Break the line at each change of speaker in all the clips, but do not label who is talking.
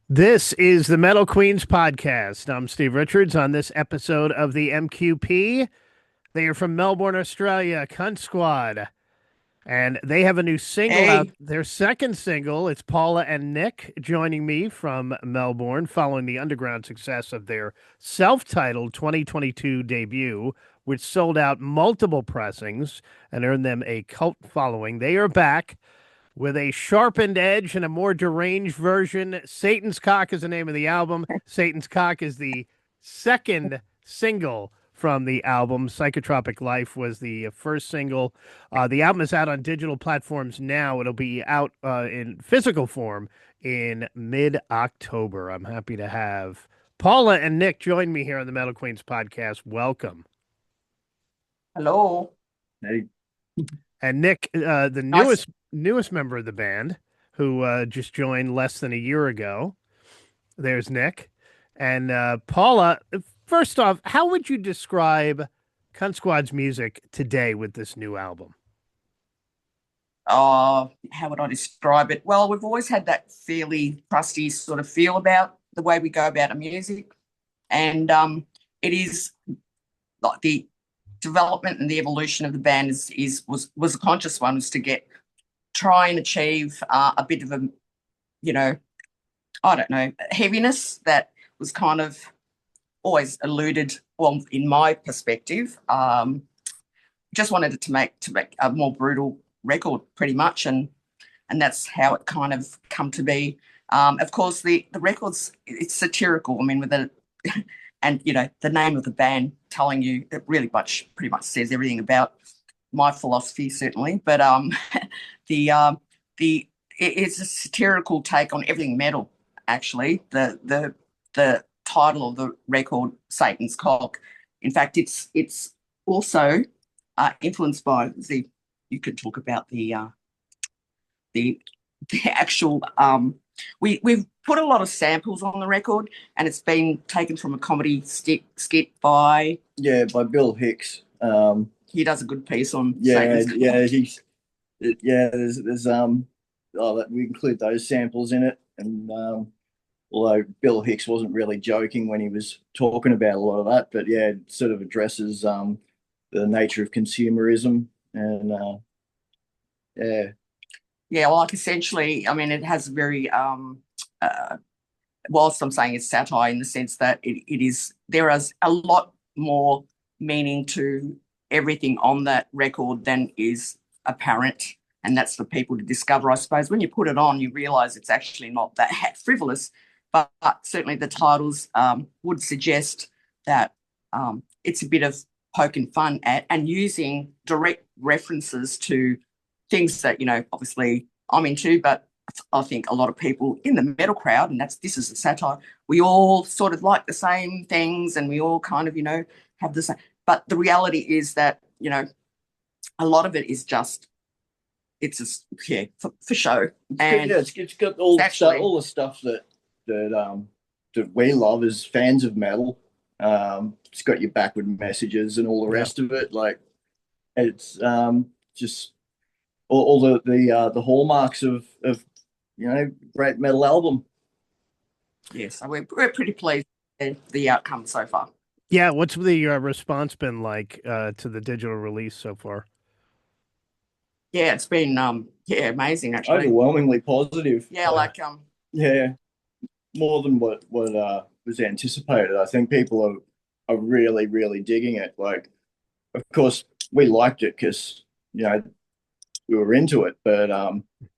This is the Metal Queens podcast. I'm Steve Richards. On this episode of the MQP, they are from Melbourne, Australia, Cunt Squad, and they have a new single out.
Hey,
Their second single. It's Paula and Nick joining me from Melbourne, following the underground success of their self-titled 2022 debut, which sold out multiple pressings and earned them a cult following. They are back with a sharpened edge and a more deranged version. Satan's Cock is the name of the album. Satan's Cock is the second single from the album. Psychotropic Life was the first single. The album is out on digital platforms now. It'll be out in physical form in mid-October. I'm happy to have Paula and Nick join me here on the Metal Queens podcast. Welcome.
hello.
Hey,
And Nick, the
Nice.
newest member of the band, who just joined less than a year ago. There's Nick. And Paula, first off, how would you describe Cunt Squad's music today with this new album?
How would I describe it? Well, we've always had that fairly crusty sort of feel about the way we go about our music, and it is like the development and the evolution of the band was a conscious one, was to try and achieve a bit of a, you know, I don't know, heaviness that was kind of always eluded. Well, in my perspective, just wanted it to make a more brutal record, pretty much, and that's how it kind of come to be. Of course, the record's it's satirical. I mean, with the and the name of the band telling you it really pretty much says everything about my philosophy, certainly. But it's a satirical take on everything metal. Actually, the title of the record, Satan's Cock. In fact, it's also influenced by the. You could talk about the the actual. We've put a lot of samples on the record, and it's been taken from a comedy skit by.
yeah, by Bill Hicks.
He does a good piece on
Yeah,
Satan's
yeah,
Cock.
we include those samples in it, and although Bill Hicks wasn't really joking when he was talking about a lot of that, but yeah, it sort of addresses the nature of consumerism and yeah,
Yeah, like essentially, I mean, it has a very whilst I'm saying it's satire in the sense that it is there is a lot more meaning to everything on that record than is apparent, and that's for people to discover. I suppose when you put it on, you realise it's actually not that frivolous, but certainly the titles would suggest that it's a bit of poking fun at and using direct references to things that obviously I'm into, but I think a lot of people in the metal crowd, and this is a satire, we all sort of like the same things, and we all kind of have the same. But the reality is that a lot of it is just it's just yeah for show,
it's good.
and
Yeah, it's got all
it's
the stuff,
actually
all the stuff that we love as fans of metal. It's got your backward messages and all the
Yeah.
rest of it. Like it's just all the hallmarks of great metal album.
yes, so we're pretty pleased with the outcome so far.
Yeah. What's the response been like to the digital release so far?
Yeah, it's been yeah, amazing actually.
Overwhelmingly positive.
Yeah, like
Yeah, more than what was anticipated. I think people are really digging it. Like, of course, we liked it because we were into it, but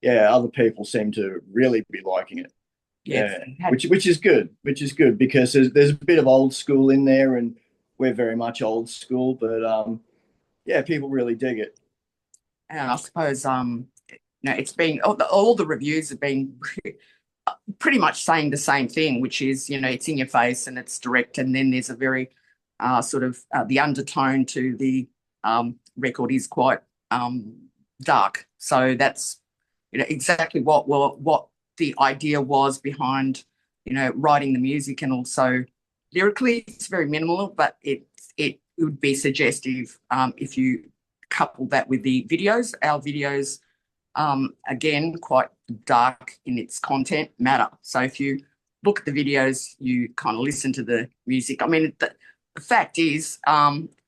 yeah, other people seem to really be liking it.
yeah,
Yeah, which is good, because there's a bit of old school in there, and we're very much old school, but yeah, people really dig it.
and I suppose it's been all the reviews have been pretty much saying the same thing, which is it's in your face and it's direct, and then there's a very sort of the undertone to the record is quite dark. So that's exactly what the idea was behind writing the music, and also lyrically it's very minimal, but it would be suggestive if you couple that with the videos. Our videos again quite dark in its content matter. So if you look at the videos, you kind of listen to the music. I mean, the fact is,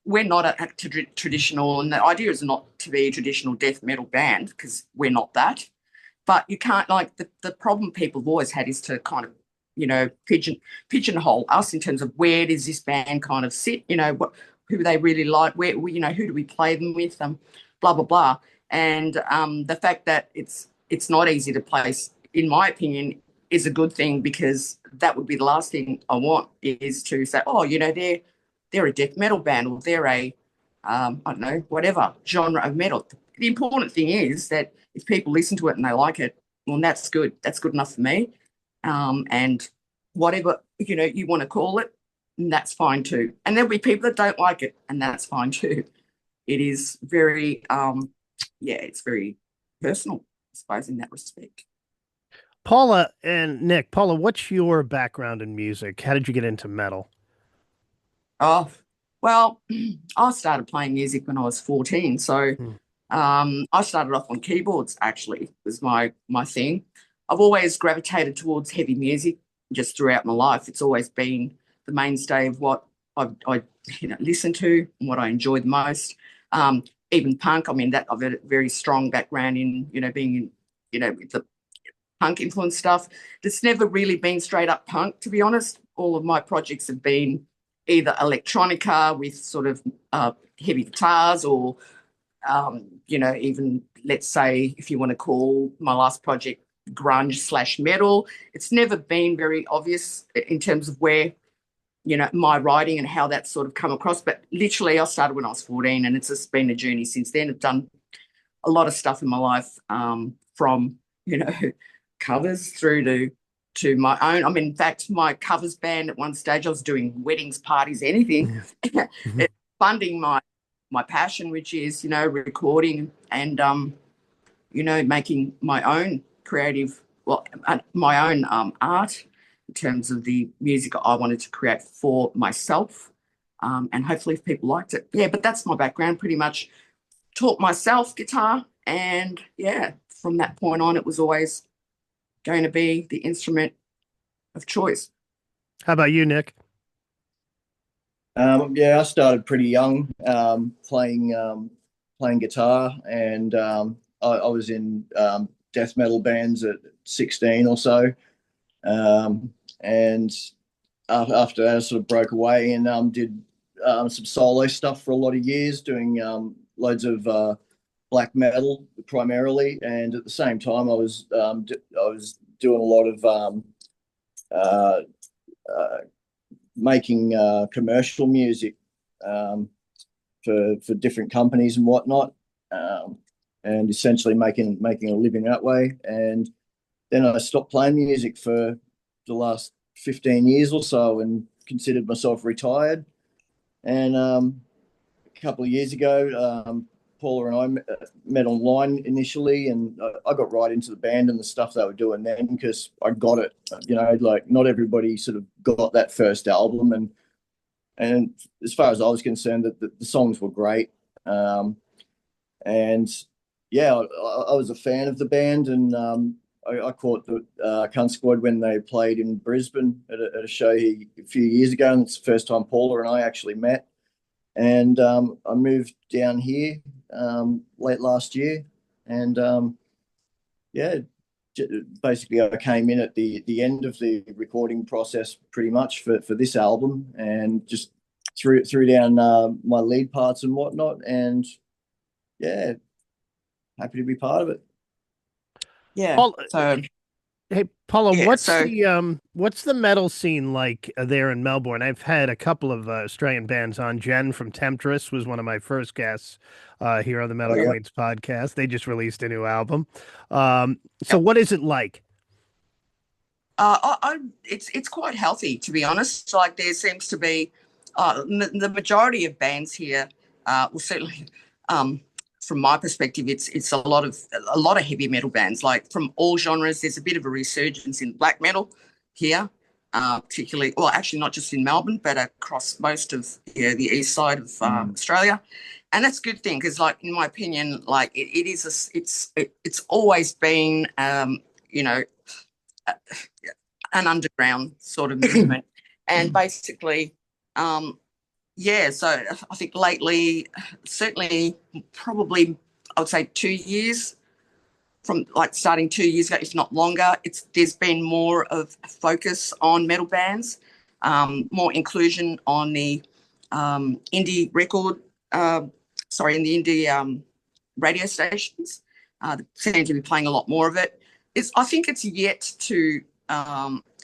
we're not a traditional, and the idea is not to be a traditional death metal band because we're not that. But you can't, like, the problem people have always had is to kind of, you know, pigeonhole us in terms of where does this band kind of sit, you know, who they really like, where, you know, who do we play them with, blah, blah, blah. And the fact that it's not easy to place, in my opinion, is a good thing, because that would be the last thing I want, is to say, oh, you know, they're a death metal band, or they're a, I don't know, whatever genre of metal. The important thing is that if people listen to it and they like it, well, that's good. That's good enough for me. And whatever, you know, you want to call it, that's fine too. And there'll be people that don't like it, and that's fine too. It is very, it's very personal, I suppose, in that respect.
Paula and Nick. Paula, what's your background in music? How did you get into metal?
Oh, well, I started playing music when I was 14. So I started off on keyboards, actually, was my thing. I've always gravitated towards heavy music just throughout my life. It's always been the mainstay of what I listen to and what I enjoy the most. Even punk, I mean, that I've had a very strong background in, you know, being in, you know, with the punk influence stuff. It's never really been straight up punk, to be honest. All of my projects have been either electronica with sort of heavy guitars, or you know, even, let's say, if you want to call my last project grunge / metal. It's never been very obvious in terms of where, you know, my writing and how that's sort of come across. But literally, I started when I was 14, and it's just been a journey since then. I've done a lot of stuff in my life, from, you know, covers through to my own. I mean, in fact, my covers band at one stage, I was doing weddings, parties, anything, funding my passion, which is, you know, recording and, you know, making my own creative, my own art in terms of the music I wanted to create for myself. And hopefully if people liked it. Yeah, but that's my background, pretty much taught myself guitar. And yeah, from that point on, it was always going to be the instrument of choice.
How about you, Nick?
Yeah, I started pretty young, playing guitar, and I was in death metal bands at 16 or so, and after that, I sort of broke away and did some solo stuff for a lot of years, doing loads of black metal primarily, and at the same time, I was doing a lot of making commercial music for different companies and whatnot, and essentially making a living that way. And then I stopped playing music for the last 15 years or so and considered myself retired. And a couple of years ago, Paula and I met online initially, and I got right into the band and the stuff they were doing then, because I got it. You know, like, not everybody sort of got that first album, and as far as I was concerned, that the songs were great. And yeah, I was a fan of the band, and I caught the KÜNTSQUÄD when they played in Brisbane at a show a few years ago, and it's the first time Paula and I actually met. And I moved down here late last year, and yeah, basically I came in at the end of the recording process pretty much for this album, and just threw down my lead parts and whatnot, and yeah, happy to be part of it.
Yeah.
Paul,
So
hey, Paula,
yeah,
what's the metal scene like there in Melbourne? I've had a couple of Australian bands on. Jen from Temptress was one of my first guests here on the Metal Queens podcast. They just released a new album. So what is it like?
it's quite healthy, to be honest. Like, there seems to be the majority of bands here, well, certainly from my perspective, it's a lot of heavy metal bands, like from all genres. There's a bit of a resurgence in black metal here, particularly, well, actually not just in Melbourne, but across most of the east side of Australia. And that's a good thing, because, like, in my opinion, like, it's always been, you know, an underground sort of movement. And basically, so I think lately, certainly probably I would say 2 years, from like starting 2 years ago, if not longer, there's been more of a focus on metal bands, more inclusion on the indie record, in the indie radio stations. Seem to be playing a lot more of it. I think it's yet to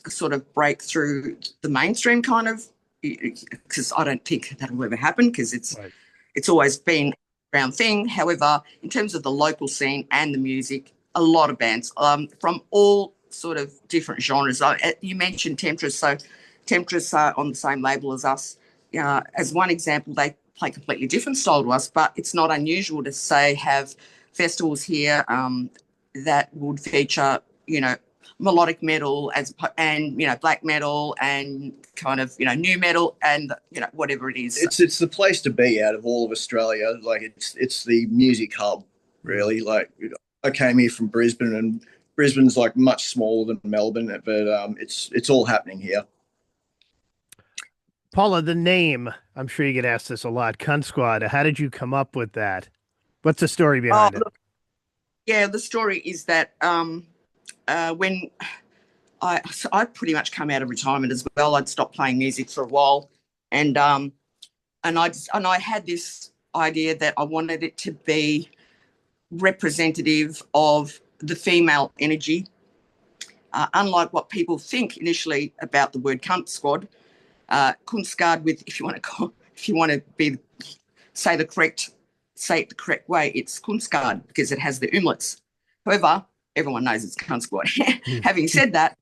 sort of break through the mainstream kind of, because I don't think that'll ever happen, because it's always been a ground thing. However, in terms of the local scene and the music, a lot of bands from all sort of different genres. You mentioned Temptress, so Temptress are on the same label as us. As one example, they play completely different style to us, but it's not unusual to say have festivals here that would feature, melodic metal and black metal and kind of new metal and whatever it is.
It's the place to be out of all of Australia. Like it's the music hub, really. Like I came here from Brisbane, and Brisbane's like much smaller than Melbourne, but it's all happening here.
Paula, the name, I'm sure you get asked this a lot, Cunt Squad. How did you come up with that? What's the story behind it?
Look, the story is that when I pretty much come out of retirement as well, I'd stopped playing music for a while, and I had this idea that I wanted it to be representative of the female energy, unlike what people think initially about the word Cunt Squad. KÜNTSQUÄD, with if you want to say it the correct way, it's KÜNTSQUÄD because it has the umlauts. However, everyone knows it's Cunt Squad. Having said that,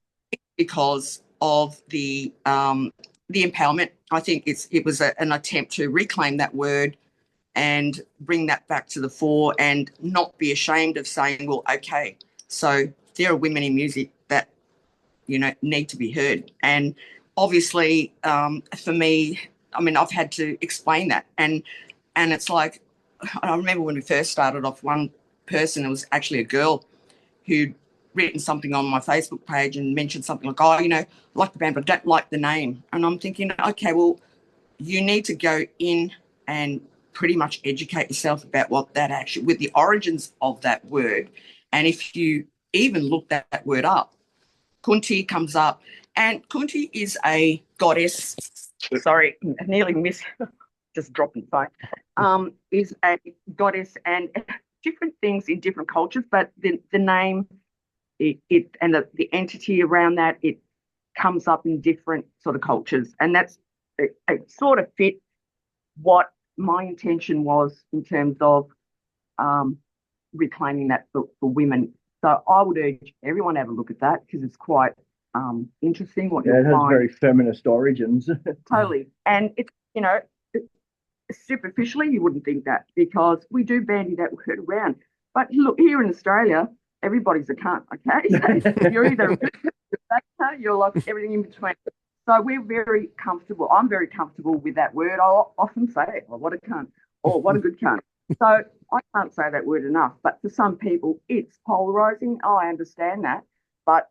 because of the empowerment, I think it was an attempt to reclaim that word and bring that back to the fore, and not be ashamed of saying, well, okay, so there are women in music that need to be heard. And obviously, for me, I mean, I've had to explain that, and it's like, I remember when we first started off, one person, it was actually a girl who'd written something on my Facebook page and mentioned something like, oh, I like the band, but I don't like the name. And I'm thinking, okay, well, you need to go in and pretty much educate yourself about what that actually, with the origins of that word. And if you even look that word up, Kunti comes up, and Kunti is a goddess. Sorry, I nearly missed, just dropping the phone. Is a goddess, and different things in different cultures, but the name, it and the entity around that, it comes up in different sort of cultures, and it sort of fit what my intention was in terms of reclaiming that for women. So I would urge everyone to have a look at that, because it's quite interesting what you'll find.
It has very feminist origins.
Totally. And it's, superficially you wouldn't think that, because we do bandy that word around. But look, here in Australia, everybody's a cunt, okay? So you're either a good cunt, you're like everything in between. So we're very comfortable. I'm very comfortable with that word. I often say, oh, what a cunt, or what a good cunt. So I can't say that word enough. But for some people, it's polarizing. Oh, I understand that. But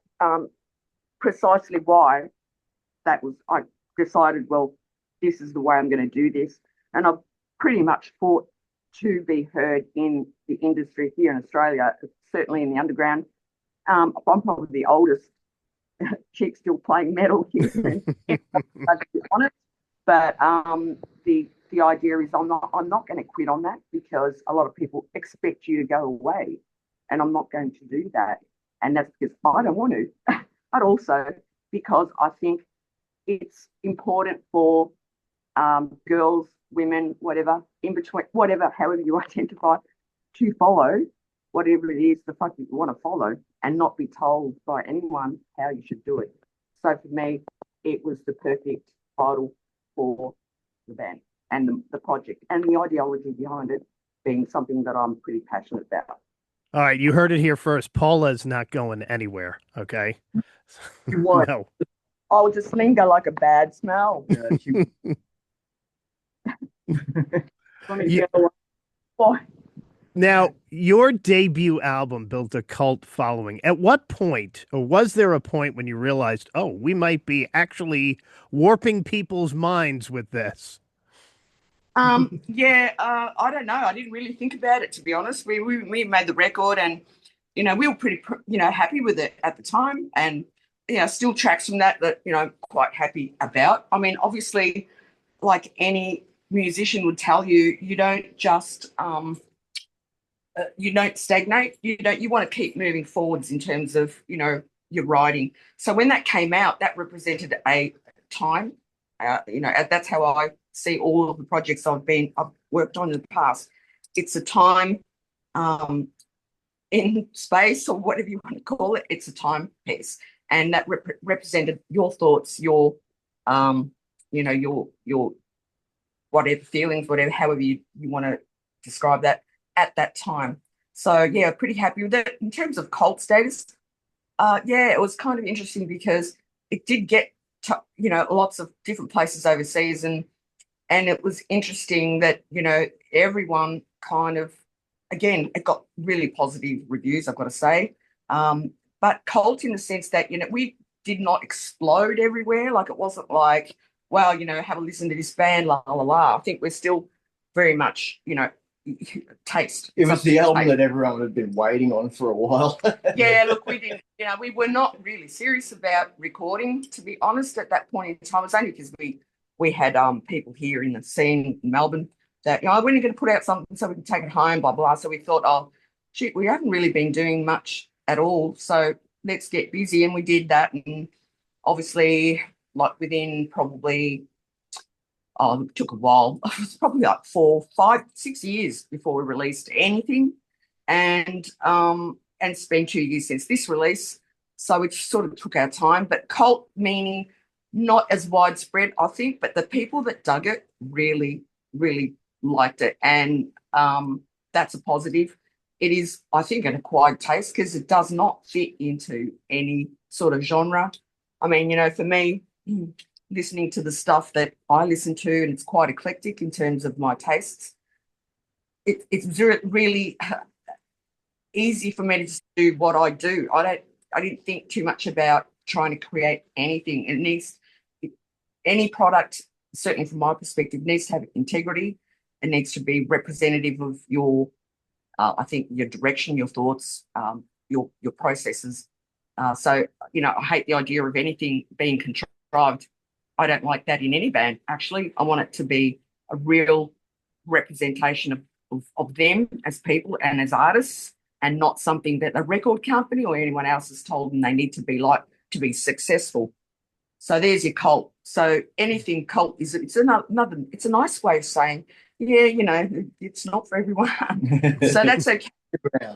precisely why I decided, well, this is the way I'm going to do this. And I've pretty much fought to be heard in the industry here in Australia, certainly in the underground. I'm probably the oldest chick still playing metal here, to be honest. But the idea is I'm not going to quit on that, because a lot of people expect you to go away, and I'm not going to do that. And that's because I don't want to, but also because I think it's important for girls, women, whatever, in between, whatever, however you identify, to follow whatever it is the fuck you want to follow, and not be told by anyone how you should do it. So for me, it was the perfect title for the band and the project, and the ideology behind it being something that I'm pretty passionate about.
All right, you heard it here first. Paula's not going anywhere, okay?
What?
No.
I'll just linger like a bad smell.
Yeah.
Why?
Now, your debut album built a cult following. At what point, or was there a point when you realized, oh, we might be actually warping people's minds with this?
Yeah, I don't know. I didn't really think about it, to be honest. We made the record, and we were pretty happy with it at the time, and still tracks from that quite happy about. I mean, obviously, like any musician would tell you, you don't just you don't stagnate. You want to keep moving forwards in terms of your writing. So when that came out, that represented a time. That's how I see all of the projects I've worked on in the past. It's a time in space, or whatever you want to call it. It's a time piece, and that represented your thoughts, your your whatever feelings, whatever, however you want to describe that at that time. So yeah, pretty happy with it. In terms of cult status, yeah, it was kind of interesting because it did get to, lots of different places overseas, and it was interesting that everyone kind of, again, it got really positive reviews, I've got to say. But cult in the sense that we did not explode everywhere. Like, it wasn't like, well, have a listen to this band, la la la. I think we're still very much taste.
It was the album that everyone had been waiting on for a while.
Yeah, look, we didn't, we were not really serious about recording, to be honest, at that point in time. It's only because we had people here in the scene in Melbourne that, when are you going to put out something so we can take it home, blah, blah. So we thought, oh, shit, we haven't really been doing much at all. So let's get busy. And we did that. And obviously, like within probably, it took a while. It was probably like 4, 5, 6 years before we released anything. And it's been 2 years since this release. So it sort of took our time. But cult meaning not as widespread, I think, but the people that dug it really, really liked it. And that's a positive. It is, I think, an acquired taste because it does not fit into any sort of genre. I mean, for me, listening to the stuff that I listen to, and it's quite eclectic in terms of my tastes, it's really easy for me to just do what I do. I didn't think too much about trying to create anything. It needs, any product, certainly from my perspective, needs to have integrity. It needs to be representative of your, I think, your direction, your thoughts, your processes. So, I hate the idea of anything being contrived. I don't like that in any band, actually. I want it to be a real representation of them as people and as artists, and not something that a record company or anyone else has told them they need to be like to be successful. So there's your cult. So anything cult is, it's a nice way of saying, yeah, it's not for everyone. So that's okay. Yeah,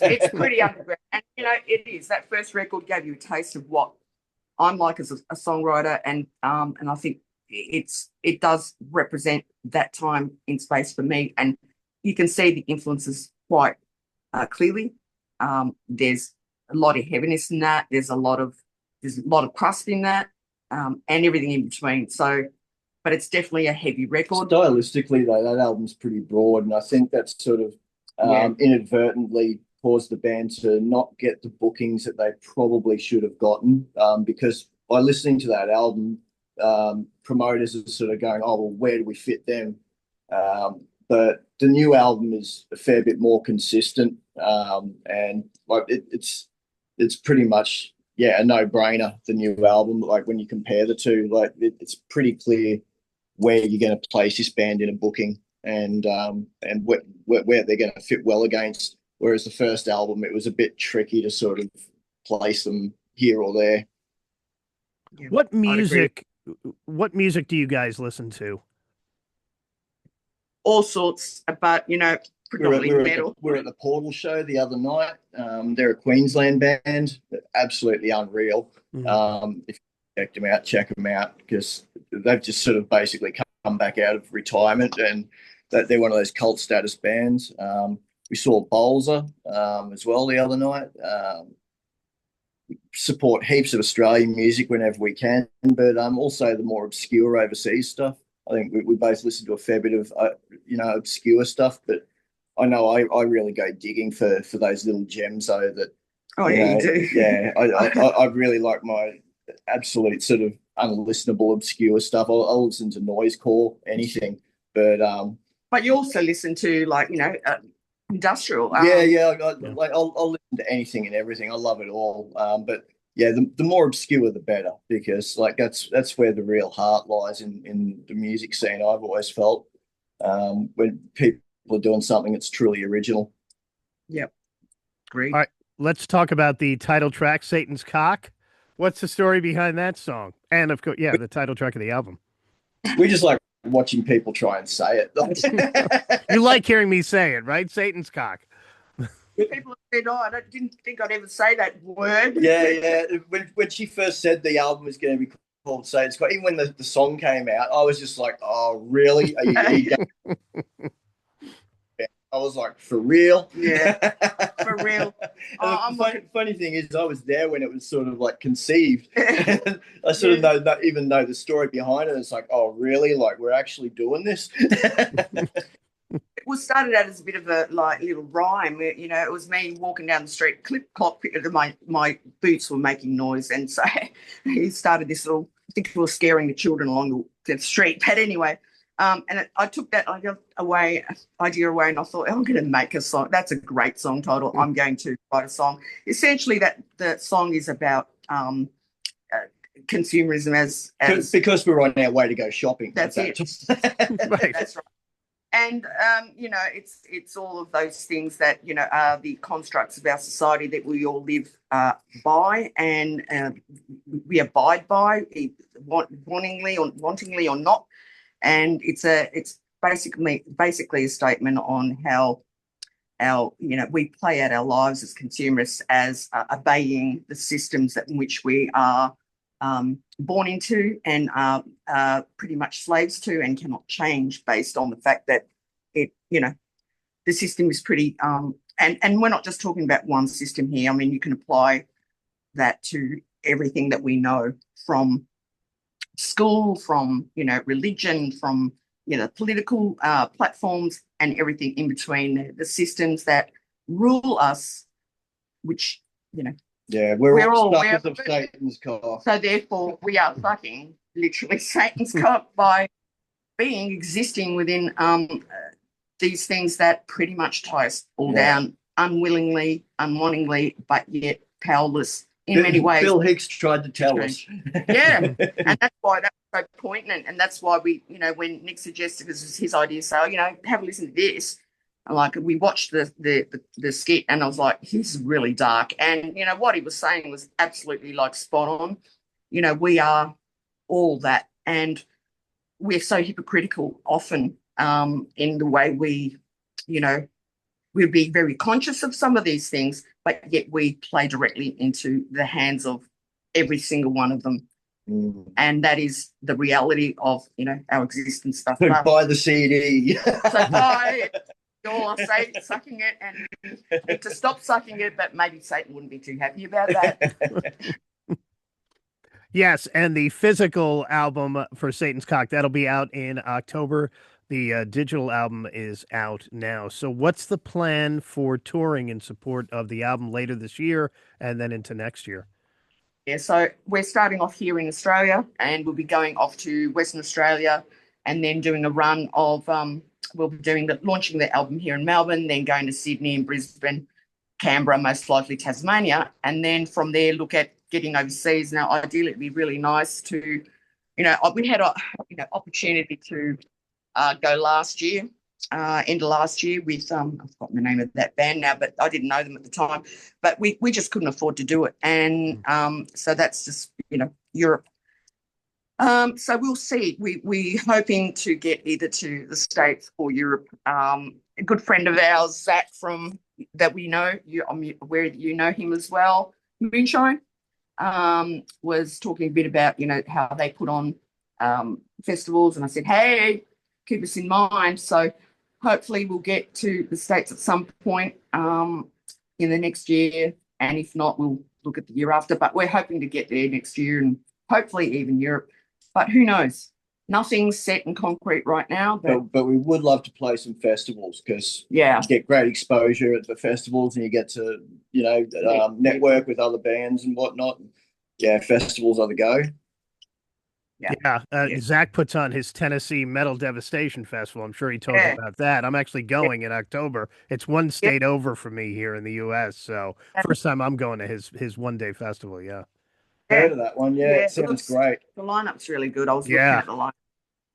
it's pretty underground. And, it is. That first record gave you a taste of what I'm like as a songwriter, and I think it does represent that time in space for me, and you can see the influences quite clearly. There's a lot of heaviness in that. There's a lot of crust in that, and everything in between. So, but it's definitely a heavy record.
Stylistically, though, that album's pretty broad, and I think that's sort of inadvertently caused the band to not get the bookings that they probably should have gotten, because by listening to that album, promoters are sort of going, oh, well, where do we fit them? But the new album is a fair bit more consistent, and like it's pretty much a no-brainer, the new album. Like, when you compare the two, like it's pretty clear where you're going to place this band in a booking, and where they're going to fit well against. Whereas the first album, it was a bit tricky to sort of place them here or there.
Yeah, what music do you guys listen to?
All sorts, but predominantly metal.
We're at the Portal show the other night. They're a Queensland band, absolutely unreal. Mm-hmm. If you check them out, because they've just sort of basically come back out of retirement, and that they're one of those cult status bands. We saw Bolzer as well the other night. We support heaps of Australian music whenever we can, but also the more obscure overseas stuff. I think we both listen to a fair bit of obscure stuff, but I know I really go digging for those little gems though that
Oh, yeah, you do.
yeah, I really like my absolute sort of unlistenable, obscure stuff. I'll listen to noisecore, anything, but
But you also listen to, like, industrial.
yeah,
Yeah.
like I'll listen to anything and everything. I love it all. But yeah, the more obscure the better, because like that's where the real heart lies in the music scene. I've always felt when people are doing something that's truly original.
Yep. Great.
All right, let's talk about the title track, Satan's Cock. What's the story behind that song? And of course, yeah, the title track of the album.
We just like watching people try and say it.
You like hearing me say it, right? Satan's Cock.
People said, "Oh, didn't think I'd ever say that word."
Yeah. When she first said the album was going to be called Satan's Cock, even when the song came out, I was just like, "Oh, really? Are you I was like, for real?"
Yeah, for real.
The funny thing is, I was there when it was sort of like conceived. I sort of not even know the story behind it. It's like, oh, really? Like, we're actually doing this?
It was started out as a bit of a like little rhyme. It was me walking down the street, clip clop, my boots were making noise, and so he started this little. I think he was scaring the children along the street. But anyway. And I took that idea away, and I thought, I'm going to make a song. That's a great song title. I'm going to write a song. Essentially, that the song is about consumerism as
because we're on our way to go shopping.
That's it.
Right.
That's right. And it's all of those things that are the constructs of our society that we all live by, and we abide by, wantingly or not. And it's basically a statement on how we play out our lives as consumerists, as obeying the systems in which we are born into and are pretty much slaves to, and cannot change based on the fact that the system is pretty and we're not just talking about one system here. I mean, you can apply that to everything that we know, from school, from religion, from political platforms, and everything in between, the systems that rule us, which
we're all suckers of Satan's cock.
So therefore we are sucking literally Satan's cock by existing within these things that pretty much tie us all down, unwillingly, unwantingly, but yet powerless in many ways.
Bill Hicks tried to tell us.
Yeah, and that's why that was so poignant, and that's why we, when Nick suggested, this was his idea, so have a listen to this. And like, we watched the skit, and I was like, he's really dark, and what he was saying was absolutely like spot on. We are all that, and we're so hypocritical often in the way we, we'd be very conscious of some of these things, but yet we play directly into the hands of every single one of them. And that is the reality of, our existence stuff.
So buy the CD.
So buy it. You're sucking it, and you need to stop sucking it, but maybe Satan wouldn't be too happy about that.
Yes, and the physical album for Satan's Cock, that'll be out in October. The digital album is out now. So what's the plan for touring in support of the album later this year and then into next year?
Yeah, so we're starting off here in Australia, and we'll be going off to Western Australia, and then doing a run of we'll be launching the album here in Melbourne, then going to Sydney and Brisbane, Canberra, most likely Tasmania, and then from there look at getting overseas. Now, ideally, it'd be really nice to, we had a opportunity to go last year, end of last year with I've forgotten the name of that band now, but I didn't know them at the time. But we just couldn't afford to do it, and so that's just Europe. So we'll see. We're hoping to get either to the States or Europe. A good friend of ours, Zach, that we know, I'm aware that you know him as well, Moonshine, was talking a bit about how they put on festivals, and I said, hey, keep us in mind. So hopefully we'll get to the States at some point in the next year, and if not, we'll look at the year after. But we're hoping to get there next year, and hopefully even Europe. But who knows? Nothing's set in concrete right now,
But we would love to play some festivals because
yeah,
you get great exposure at the festivals and you get to, network with other bands and whatnot. Yeah, festivals are the go.
Yeah.
Yeah.
Zach puts on his Tennessee Metal Devastation Festival. I'm sure he told you
Yeah.
about that. I'm actually going in October. It's one state over for me here in the U.S. So first time I'm going to his one-day festival. Yeah.
Heard of that one? Yeah, it
it
sounds
looks-
great.
The lineup's really good. I was looking
Yeah.
at the lineup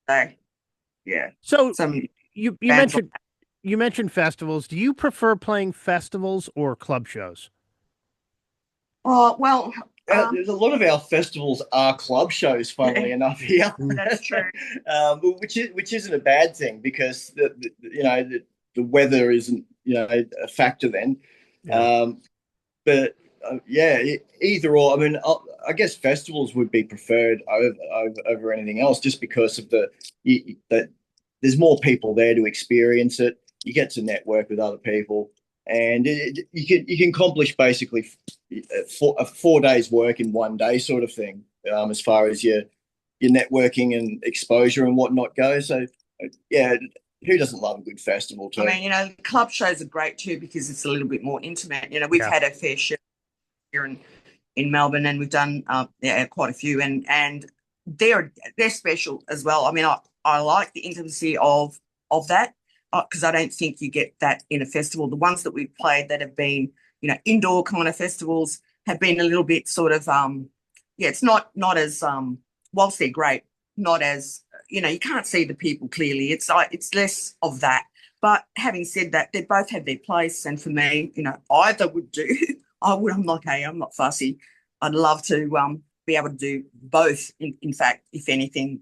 today. Yeah.
So
Some
you
bands
mentioned festivals. Do you prefer playing festivals or club shows?
Oh, well,
There's a lot of our festivals are club shows, funnily enough here.
that's true.
Which isn't a bad thing because the weather isn't a factor then.
Yeah.
But either or. I mean, I guess festivals would be preferred over anything else, just because of that there's more people there to experience it. You get to network with other people, and you can accomplish basically 4 days' work in one day, sort of thing. As far as your networking and exposure and whatnot goes. So yeah, who doesn't love a good festival too?
I mean, club shows are great too because it's a little bit more intimate. We've had a fair share here in Melbourne, and we've done quite a few, and they're special as well. I mean, I like the intimacy of that because I don't think you get that in a festival. The ones that we've played that have been indoor kind of festivals have been a little bit sort of it's not as whilst they're great, not as you can't see the people clearly. It's less of that. But having said that, they both have their place, and for me, either would do. I'm not fussy. I'd love to be able to do both. In fact, if anything,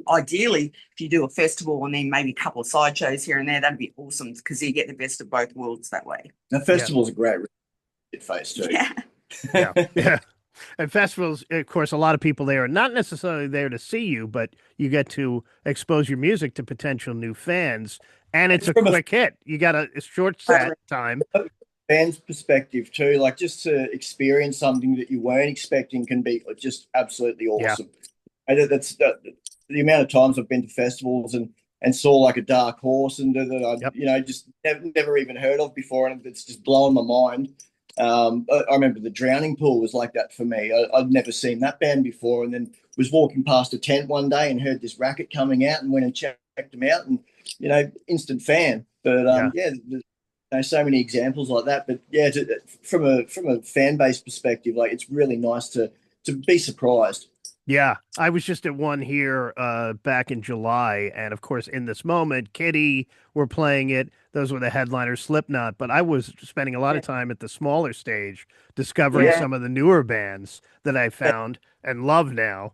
ideally, if you do a festival and then maybe a couple of side shows here and there, that'd be awesome because you get the best of both worlds that way.
Now, festivals are great face too.
Yeah. And festivals, of course, a lot of people there are not necessarily there to see you, but you get to expose your music to potential new fans. And it's a quick hit. You got a short set time.
Fans' perspective too, like just to experience something that you weren't expecting can be just absolutely awesome. Yeah. That's the amount of times I've been to festivals and saw like a Dark Horse and that I just never even heard of before, and it's just blowing my mind. I remember the Drowning Pool was like that for me. I'd never seen that band before, and then was walking past a tent one day and heard this racket coming out and went and checked them out, and instant fan. But there's so many examples like that. But yeah, from a fan base perspective, like it's really nice to be surprised.
Yeah, I was just at one here back in July, and of course, in this moment, Kitty were playing it. Those were the headliners, Slipknot. But I was spending a lot of time at the smaller stage, discovering some of the newer bands that I found and love now,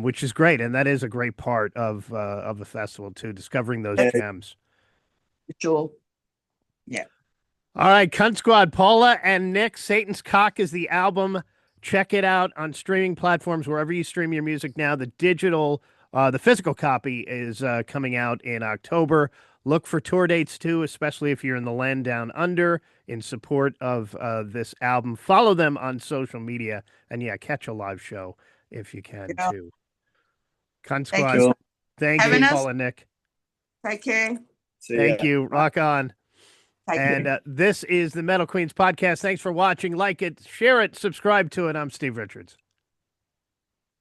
which is great. And that is a great part of the festival too, discovering those gems.
Sure. Yeah.
All right, Cunt Squad, Paula and Nick. Satan's Cock is the album. Check it out on streaming platforms, wherever you stream your music now. The physical copy is coming out in October. Look for tour dates too, especially if you're in the land down under in support of this album. Follow them on social media, and catch a live show if you can too. Cunt Squad, thank you, Paula and Nick.
Take care.
Thank you. Rock on. And this is the Metal Queens podcast. Thanks for watching. Like it, share it, subscribe to it. I'm Steve Richards.